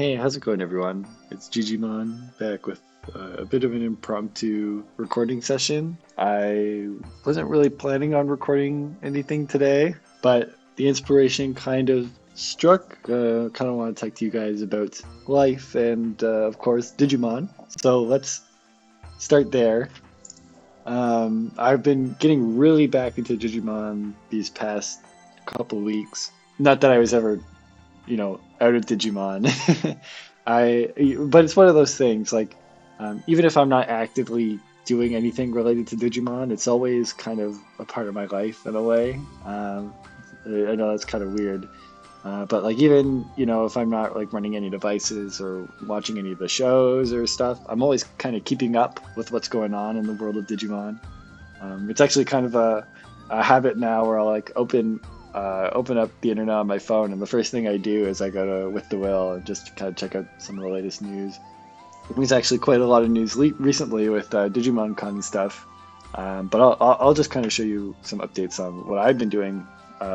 Hey, how's it going, everyone? It's Jijimon back with a bit of an impromptu recording session. I wasn't really planning on recording anything today, but the inspiration kind of struck. Kind of want to talk to you guys about life and, of course, Digimon. So let's start there. I've been getting really back into Digimon these past couple weeks. Not that I was ever out of Digimon. But it's one of those things, like, even if I'm not actively doing anything related to Digimon, it's always kind of a part of my life in a way. I know that's kind of weird. But like even, if I'm not like running any devices or watching any of the shows or stuff, I'm always kind of keeping up with what's going on in the world of Digimon. It's actually kind of a habit now where I'll like open up the internet on my phone, and the first thing I do is I go to With the Will and just kind of check out some of the latest news. There's actually quite a lot of news recently with Digimon Con and stuff, but I'll just kind of show you some updates on what I've been doing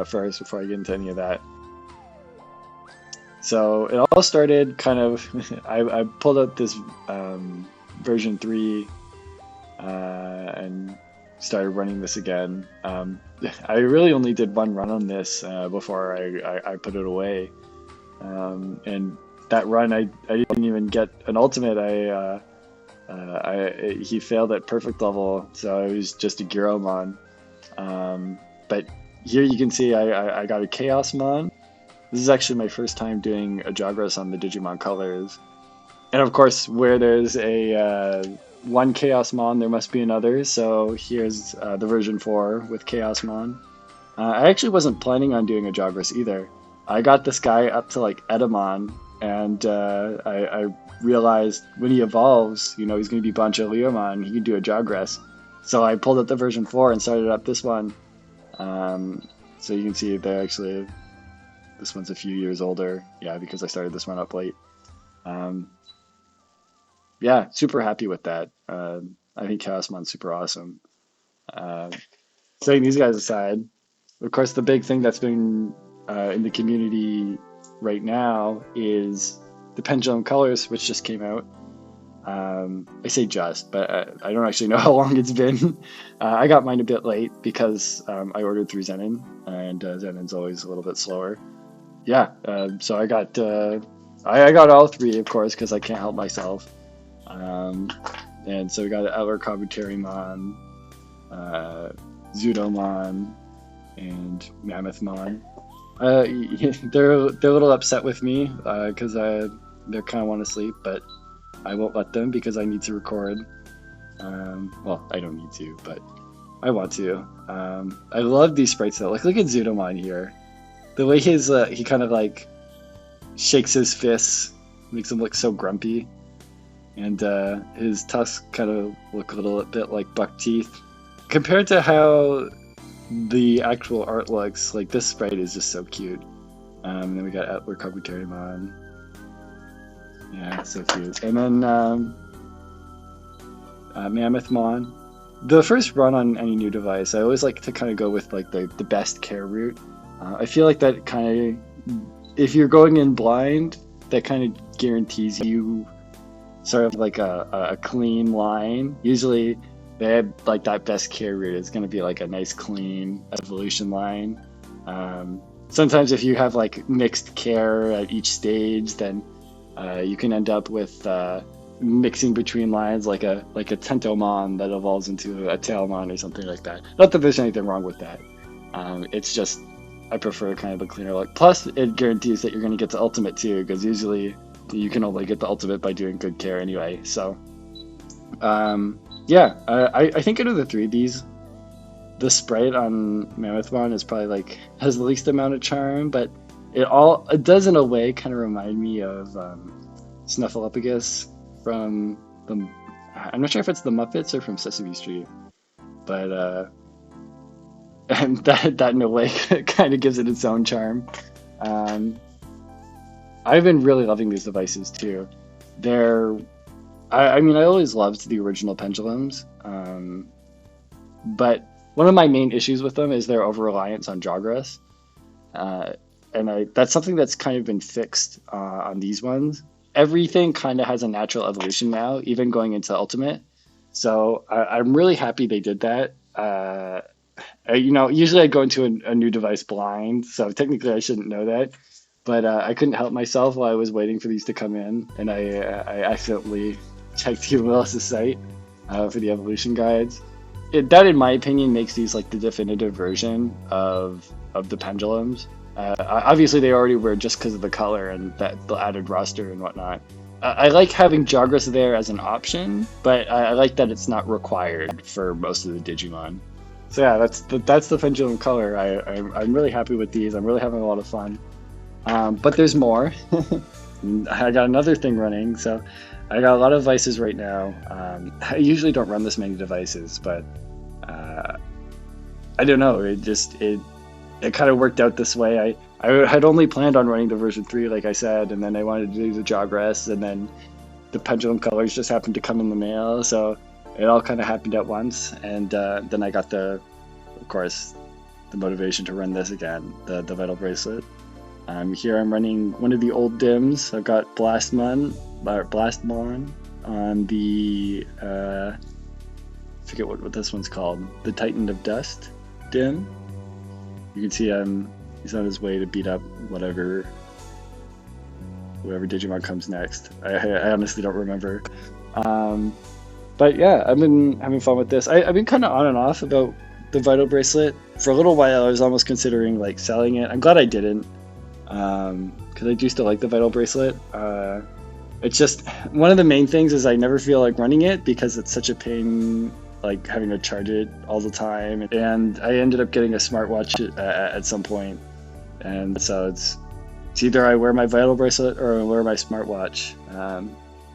first before I get into any of that. So it all started kind of, I pulled out this version 3 and started running this again. I really only did one run on this before I put it away. And that run, I didn't even get an ultimate. He failed at perfect level, so it was just a Giromon. But here you can see I got a Chaosmon. This is actually my first time doing a Jogress on the Digimon colors. And of course, where there's a one Chaosmon, there must be another. So here's the version 4 with Chaosmon. I actually wasn't planning on doing a Jogress either. I got this guy up to like Edamon, and I realized when he evolves, he's going to be Bancho Leomon, he can do a Jogress. So I pulled up the version 4 and started up this one. So you can see there actually, this one's a few years older. Yeah, because I started this one up late. Yeah, super happy with that. I think Chaosmon's super awesome. Setting these guys aside, of course, the big thing that's been in the community right now is the Pendulum colors, which just came out. I say just, but I don't actually know how long it's been. I got mine a bit late because I ordered through Zenin, and Zenin's always a little bit slower. Yeah, so I got all 3, of course, because I can't help myself. And so we got Outward Kabuterimon, Zudomon, and Mammothmon. They're a little upset with me because they kind of want to sleep, but I won't let them because I need to record. Well, I don't need to, but I want to. I love these sprites though. Like, look at Zudomon here. The way he kind of like shakes his fists makes him look so grumpy. And his tusks kind of look a little bit like buck teeth. Compared to how the actual art looks, like this sprite is just so cute. Then we got Outward Kabuterimon. Yeah, so cute. And then Mammothmon. The first run on any new device, I always like to kind of go with like the best care route. I feel like that kind of, if you're going in blind, that kind of guarantees you sort of like a clean line. Usually they have like that best care route. It's going to be like a nice clean evolution line. Sometimes if you have like mixed care at each stage, then you can end up with mixing between lines, like a Tentomon that evolves into a Tailmon or something like that. Not that there's anything wrong with that. It's just I prefer kind of a cleaner look. Plus it guarantees that you're going to get the ultimate too, because usually you can only get the ultimate by doing good care anyway. So yeah, I think out of the 3 of these, the sprite on Mammothmon is probably like has the least amount of charm, but it does in a way kind of remind me of Snuffleupagus from I'm not sure if it's the Muppets or from Sesame Street, but and that in a way kind of gives it its own charm. I've been really loving these devices too. I mean, I always loved the original Pendulums, but one of my main issues with them is their over-reliance on Jogress. And that's something that's kind of been fixed on these ones. everything kind of has a natural evolution now, even going into Ultimate. So I'm really happy they did that. Usually I go into a new device blind, so technically I shouldn't know that. But I couldn't help myself while I was waiting for these to come in, and I accidentally checked the UMLS's site for the evolution guides. That, in my opinion, makes these like the definitive version of the pendulums. Obviously, they already were just because of the color and that the added roster and whatnot. I like having Jogras there as an option, but I like that it's not required for most of the Digimon. So yeah, that's the pendulum color. I'm really happy with these. I'm really having a lot of fun. But there's more. I got another thing running, so I got a lot of devices right now. I usually don't run this many devices, but I don't know. It kind of worked out this way. I had only planned on running the version 3, like I said, and then I wanted to do the Jogras, and then the pendulum colors just happened to come in the mail, so it all kind of happened at once. And then I got of course, the motivation to run this again, the Vital Bracelet. Here I'm running one of the old dims. I've got Blastmon on the I forget what this one's called, the Titan of Dust dim. You can see he's on his way to beat up whoever Digimon comes next. I honestly don't remember. But yeah, I've been having fun with this. I've been kind of on and off about the Vital Bracelet. For a little while I was almost considering like selling it. I'm glad I didn't, because I do still like the Vital Bracelet. It's just one of the main things is I never feel like running it because it's such a pain, like having to charge it all the time. And I ended up getting a smartwatch at some point, and so it's either I wear my Vital Bracelet or I wear my smartwatch.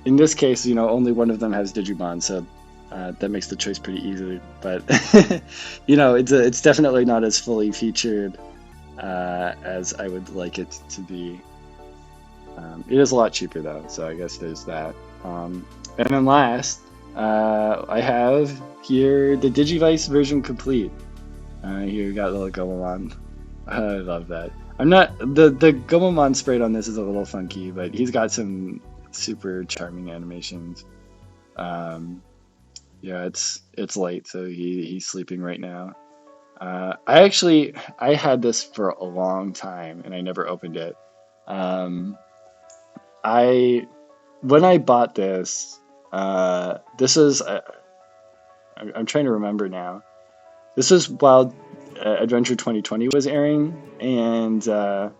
In this case, only one of them has Digimon, so that makes the choice pretty easy. But it's definitely not as fully featured as I would like it to be. It is a lot cheaper though, so I guess there's that. And then last, I have here the Digivice version complete. Here we got little Gomamon. I love that. I'm not the Gomamon sprayed on this is a little funky, but he's got some super charming animations. Yeah, it's late, so he's sleeping right now. I had this for a long time and I never opened it. When I bought this, this is I'm trying to remember now. This was while Adventure 2020 was airing, and I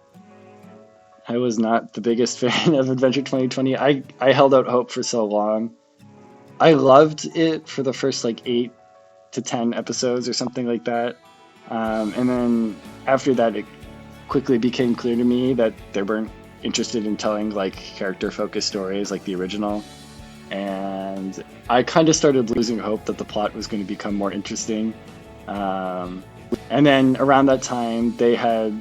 was not the biggest fan of Adventure 2020. I held out hope for so long. I loved it for the first like 8 to 10 episodes or something like that. And then after that, it quickly became clear to me that they weren't interested in telling like character-focused stories like the original. And I kind of started losing hope that the plot was going to become more interesting. And then around that time, they had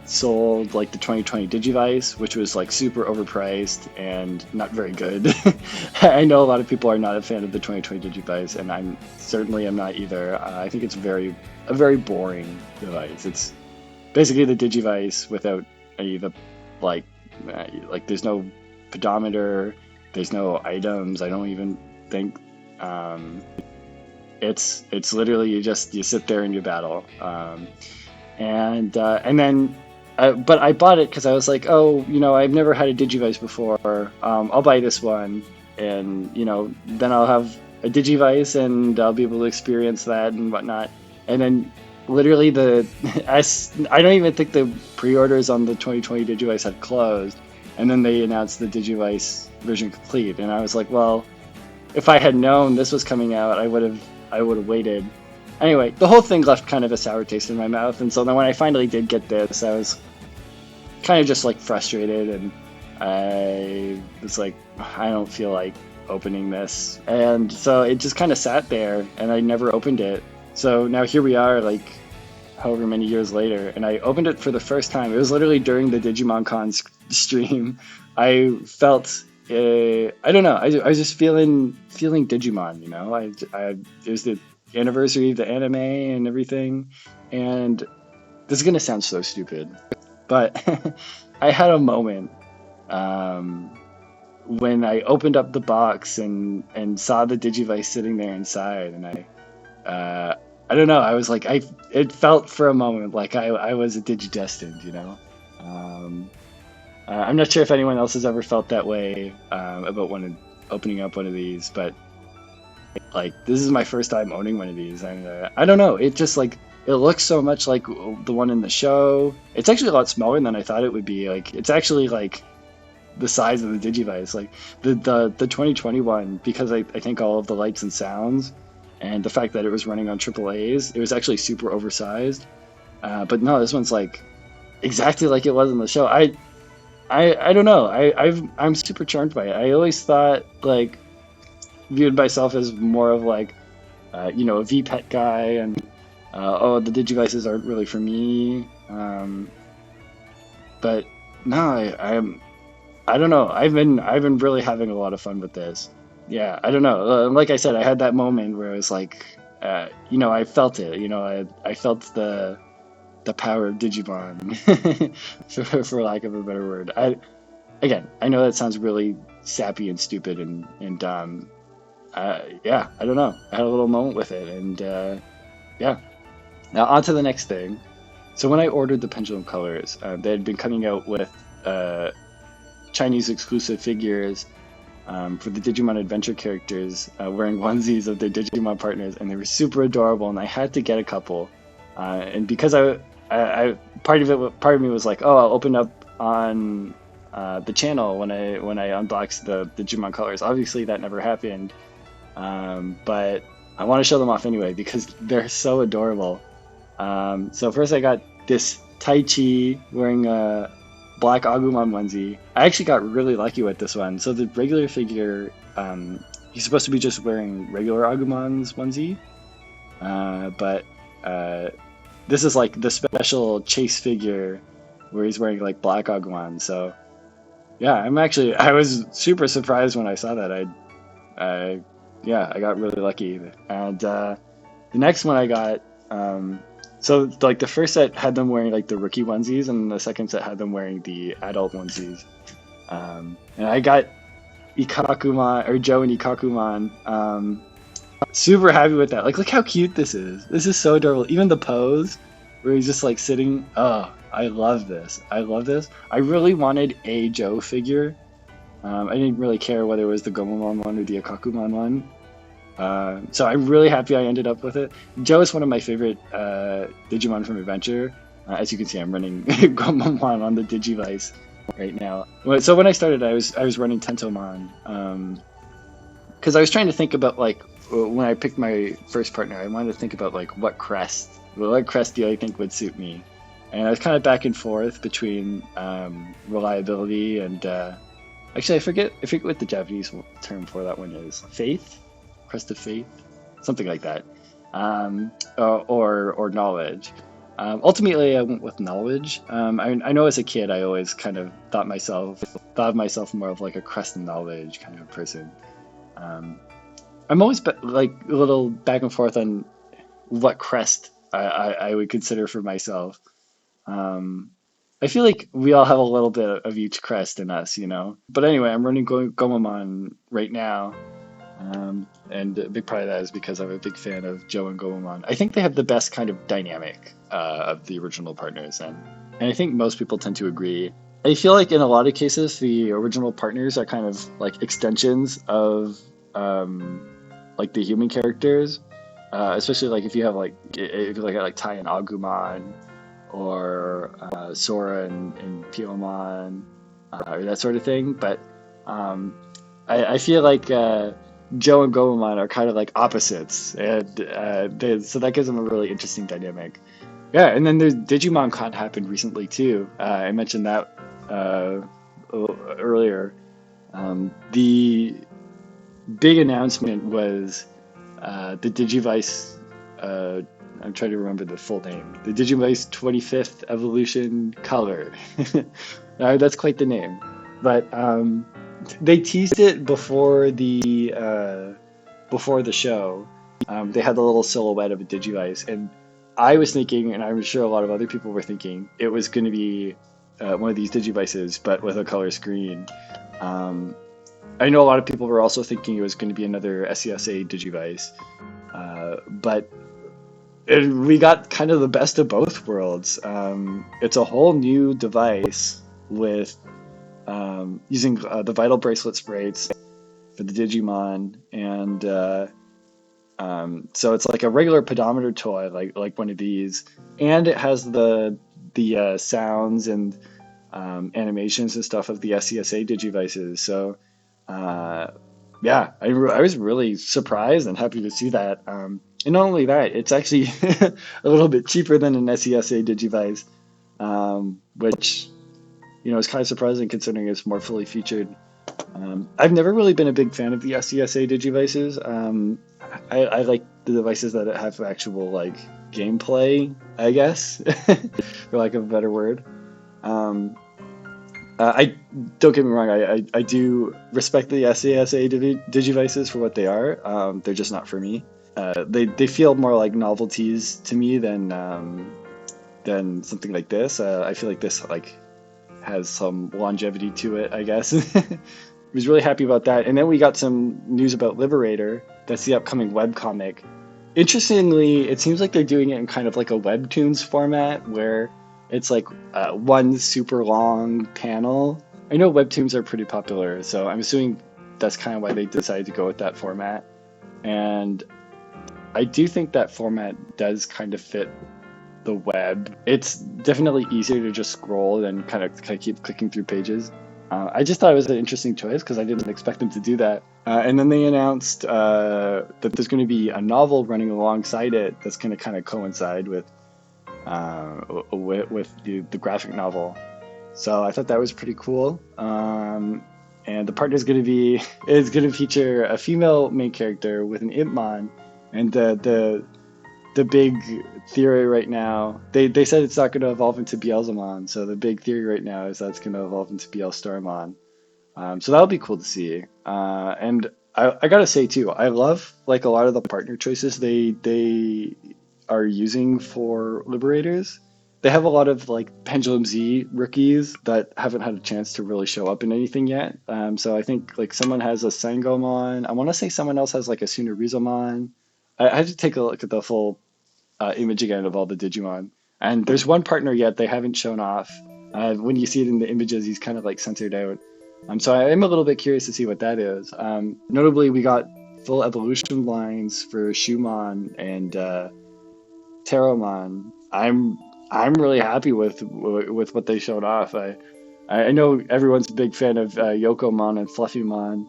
sold like the 2020 Digivice, which was like super overpriced and not very good. I know a lot of people are not a fan of the 2020 Digivice, and I'm certainly am not either. I think it's a very boring device. It's basically the Digivice without any of the like there's no pedometer, there's no items. I don't even think it's literally you sit there and you battle. And then but I bought it because I was like, oh, I've never had a Digivice before. I'll buy this one, and then I'll have a Digivice and I'll be able to experience that and whatnot. And then literally I don't even think the pre-orders on the 2020 Digivice had closed, and then they announced the Digivice version complete, and I was like, well, if I had known this was coming out, I would have waited. Anyway, the whole thing left kind of a sour taste in my mouth, and so then when I finally did get this, I was kind of just like frustrated, and I was like, I don't feel like opening this, and so it just kind of sat there, and I never opened it. So now here we are, like however many years later, and I opened it for the first time. It was literally during the Digimon Con stream. I felt I don't know. I was just feeling Digimon. It was the anniversary of the anime and everything, and this is gonna sound so stupid, but I had a moment when I opened up the box and saw the Digivice sitting there inside, and I don't know, I was like, it felt for a moment like I was a Digidestined, you know. Um, I'm not sure if anyone else has ever felt that way about opening up one of these, but like this is my first time owning one of these, and I don't know, it just like it looks so much like the one in the show. It's actually a lot smaller than I thought it would be. Like it's actually like the size of the Digivice. Like the 2021, because I think all of the lights and sounds and the fact that it was running on triple A's, it was actually super oversized. But no, this one's like exactly like it was in the show. I don't know. I'm super charmed by it. I always thought like viewed myself as more of like a VPET guy, and oh, the Digivices aren't really for me. But no, I don't know. I've been really having a lot of fun with this. Yeah, I don't know. Like I said, I had that moment where it was like, I felt it. I felt the power of Digimon, for lack of a better word. I know that sounds really sappy and stupid and dumb. Yeah, I don't know. I had a little moment with it, and yeah. Now on to the next thing. So when I ordered the Pendulum colors, they had been coming out with Chinese exclusive figures for the Digimon Adventure characters wearing onesies of their Digimon partners, and they were super adorable. And I had to get a couple, and because I part of me was like, oh, I'll open up on the channel when I unbox the Digimon colors. Obviously, that never happened, but I want to show them off anyway because they're so adorable. So first I got this Tai Chi wearing a black Agumon onesie. I actually got really lucky with this one. So the regular figure, he's supposed to be just wearing regular Agumon's onesie, but this is like the special chase figure where he's wearing like black Agumon. So yeah, I was super surprised when I saw that. I got really lucky. And the next one I got, so like the first set had them wearing like the rookie onesies, and the second set had them wearing the adult onesies. And I got Ikakumon, or Joe and Ikakumon. Super happy with that. Like, look how cute this is. This is so adorable. Even the pose where he's just like sitting. Oh, I love this. I love this. I really wanted a Joe figure. I didn't really care whether it was the Gomamon one or the Ikakumon one. So I'm really happy I ended up with it. Joe is one of my favorite Digimon from Adventure. As you can see, I'm running Gomamon on the Digivice right now. So when I started, I was running Tentomon, because I was trying to think about like when I picked my first partner, I wanted to think about like what crest do I think would suit me, and I was kind of back and forth between reliability and actually I forget what the Japanese term for that one is. Faith. Crest of faith, something like that, or knowledge. Ultimately, I went with knowledge. I know as a kid, I always kind of thought of myself more of like a crest of knowledge kind of person. I'm always like a little back and forth on what crest I would consider for myself. I feel like we all have a little bit of each crest in us, you know. But anyway, I'm running Gomamon right now. And a big part of that is because I'm a big fan of Joe and Gomamon. I think they have the best kind of dynamic of the original partners, and I think most people tend to agree. I feel like in a lot of cases, the original partners are kind of like extensions of like the human characters, especially like if you have like Tai and Agumon, or Sora and Piyomon, or that sort of thing. But I feel like Joe and Gomamon are kind of like opposites, and so that gives them a really interesting dynamic. Yeah, and then there's Digimon Con happened recently too. I mentioned that earlier. The big announcement was the Digivice. I'm trying to remember the full name. The Digivice 25th Evolution Color. That's quite the name, but they teased it before the show. They had the little silhouette of a Digivice, and I was thinking, and I'm sure a lot of other people were thinking, it was going to be one of these Digivices, but with a color screen. I know a lot of people were also thinking it was going to be another SESA Digivice, but we got kind of the best of both worlds. It's a whole new device with using the Vital Bracelet sprites for the Digimon, and so it's like a regular pedometer toy, like one of these, and it has the sounds and animations and stuff of the SCSA Digivices. So uh, yeah, I was really surprised and happy to see that. And not only that, it's actually a little bit cheaper than an SCSA Digivice, which is kind of surprising considering it's more fully featured. I've never really been a big fan of the SCSA Digivices. I like the devices that have actual like gameplay, I guess, for lack of a better word. Um, I don't get me wrong. I do respect the SCSA Digivices for what they are. They're just not for me. They feel more like novelties to me than something like this. I feel like this like has some longevity to it, I guess. Was really happy about that. And then we got some news about Liberator. That's the upcoming webcomic. Interestingly, it seems like they're doing it in kind of like a webtoons format where it's like one super long panel. I know webtoons are pretty popular, so I'm assuming that's kind of why they decided to go with that format. And I do think that format does kind of fit the web. It's definitely easier to just scroll and kind of keep clicking through pages. I just thought it was an interesting choice because I didn't expect them to do that. And then they announced that there's going to be a novel running alongside it that's going to kind of coincide with the graphic novel. So I thought that was pretty cool. And the partner is going to feature a female main character with an Impmon, and the big theory right now, they said it's not going to evolve into Beelzemon, so the big theory right now is that it's going to evolve into Beelstarmon. So that'll be cool to see. And I gotta say too, I love like a lot of the partner choices they are using for Liberators. They have a lot of like Pendulum Z rookies that haven't had a chance to really show up in anything yet. So I think like someone has a Sangomon. I want to say someone else has like a Sunaruzomon. I had to take a look at the full image again of all the Digimon. And there's one partner yet they haven't shown off. When you see it in the images, he's kind of like censored out. So I am a little bit curious to see what that is. Notably, we got full evolution lines for Shumon and Terramon. I'm really happy with what they showed off. I know everyone's a big fan of Yokomon and Fluffymon,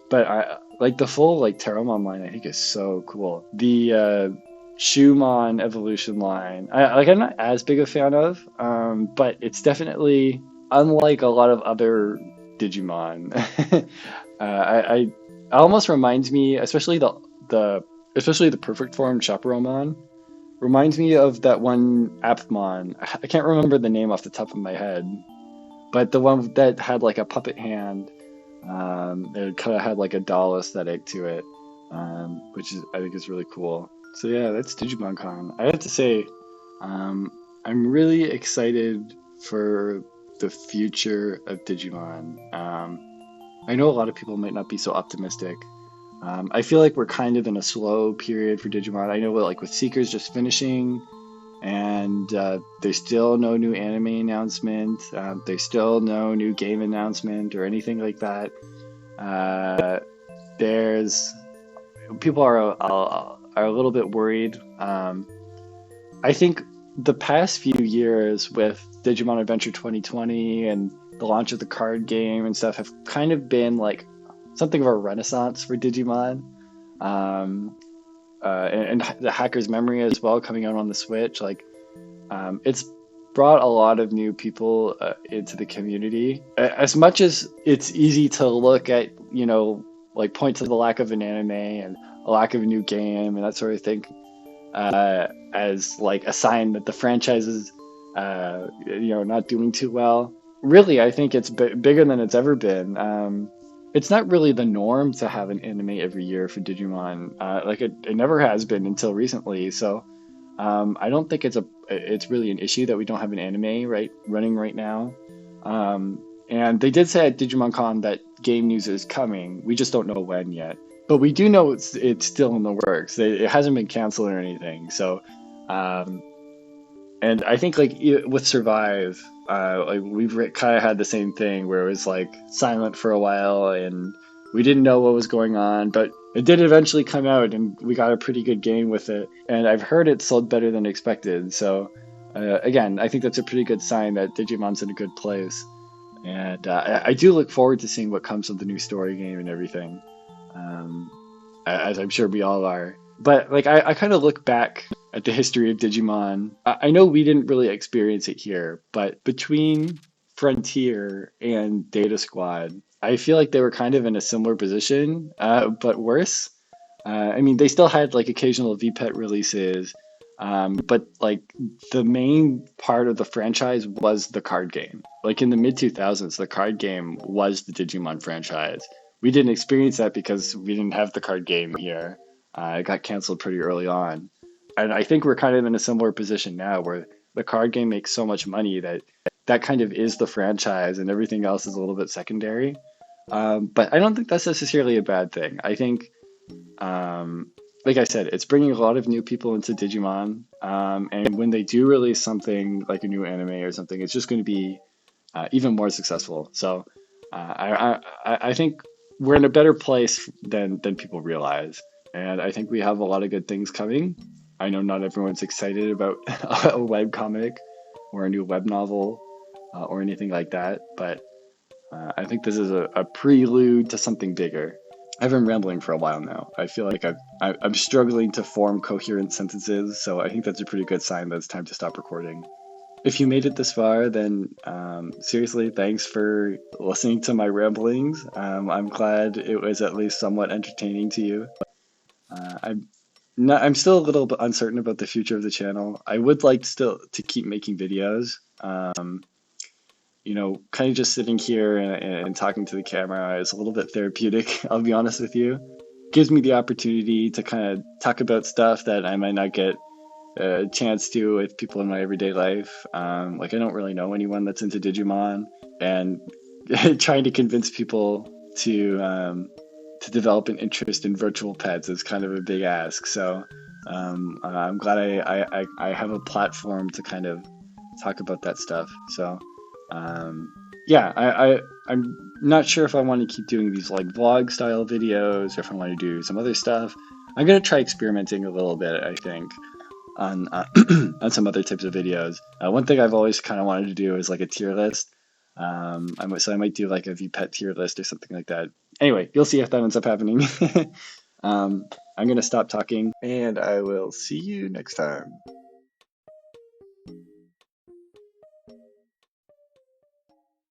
but I like the full like Terramon line. I think is so cool. The Shumon evolution line, I'm not as big a fan of, but it's definitely unlike a lot of other Digimon. I almost reminds me, especially the perfect form Chaperonemon, reminds me of that one Apmon. I can't remember the name off the top of my head, but the one that had like a puppet hand. It kind of had like a doll aesthetic to it, which is I think is really cool. So yeah, that's Digimon Con. I have to say, I'm really excited for the future of Digimon. I know a lot of people might not be so optimistic. I feel like we're kind of in a slow period for Digimon. I know like with Seekers just finishing, and there's still no new anime announcement. There's still no new game announcement or anything like that. There's people are a little bit worried. I think the past few years with Digimon Adventure 2020 and the launch of the card game and stuff have kind of been like something of a renaissance for Digimon. And the Hacker's Memory as well coming out on the Switch. Like, it's brought a lot of new people into the community. As much as it's easy to look at, like point to the lack of an anime and a lack of a new game and that sort of thing, as like a sign that the franchise is, not doing too well. Really, I think it's bigger than it's ever been. It's not really the norm to have an anime every year for Digimon. Like it never has been until recently. So I don't think it's really an issue that we don't have an anime running right now. And they did say at DigimonCon that game news is coming. We just don't know when yet. But we do know it's still in the works. It hasn't been canceled or anything. So, um, and I think like with Survive, like kind of had the same thing where it was like silent for a while and we didn't know what was going on, but it did eventually come out and we got a pretty good game with it. And I've heard it sold better than expected. So again, I think that's a pretty good sign that Digimon's in a good place. And I do look forward to seeing what comes of the new story game and everything. Um, as I'm sure we all are. But like I kind of look back at the history of Digimon. I know we didn't really experience it here, but between Frontier and Data Squad, I feel like they were kind of in a similar position, but worse. I mean, they still had like occasional VPET releases, but like the main part of the franchise was the card game. Like in the mid 2000s, the card game was the Digimon franchise. We didn't experience that because we didn't have the card game here. It got canceled pretty early on. And I think we're kind of in a similar position now where the card game makes so much money that that kind of is the franchise and everything else is a little bit secondary. But I don't think that's necessarily a bad thing. I think um, like I said, it's bringing a lot of new people into Digimon. And when they do release something like a new anime or something, it's just going to be even more successful. So I think we're in a better place than people realize. And I think we have a lot of good things coming. I know not everyone's excited about a web comic or a new web novel or anything like that, but I think this is a prelude to something bigger. I've been rambling for a while now. I feel like I'm struggling to form coherent sentences, so I think that's a pretty good sign that it's time to stop recording. If you made it this far, then seriously, thanks for listening to my ramblings. I'm glad it was at least somewhat entertaining to you. I'm I'm still a little bit uncertain about the future of the channel. I would like still to keep making videos. Kind of just sitting here and talking to the camera is a little bit therapeutic, I'll be honest with you. Gives me the opportunity to kind of talk about stuff that I might not get a chance to with people in my everyday life. Like I don't really know anyone that's into Digimon, and trying to convince people to develop an interest in virtual pets is kind of a big ask. So I'm glad I have a platform to kind of talk about that stuff. So yeah, I'm not sure if I want to keep doing these like vlog style videos or if I want to do some other stuff. I'm gonna try experimenting a little bit, I think, on on some other types of videos. One thing I've always kind of wanted to do is like a tier list. So I might do like a VPET tier list or something like that. Anyway, you'll see if that ends up happening. I'm gonna stop talking, and I will see you next time.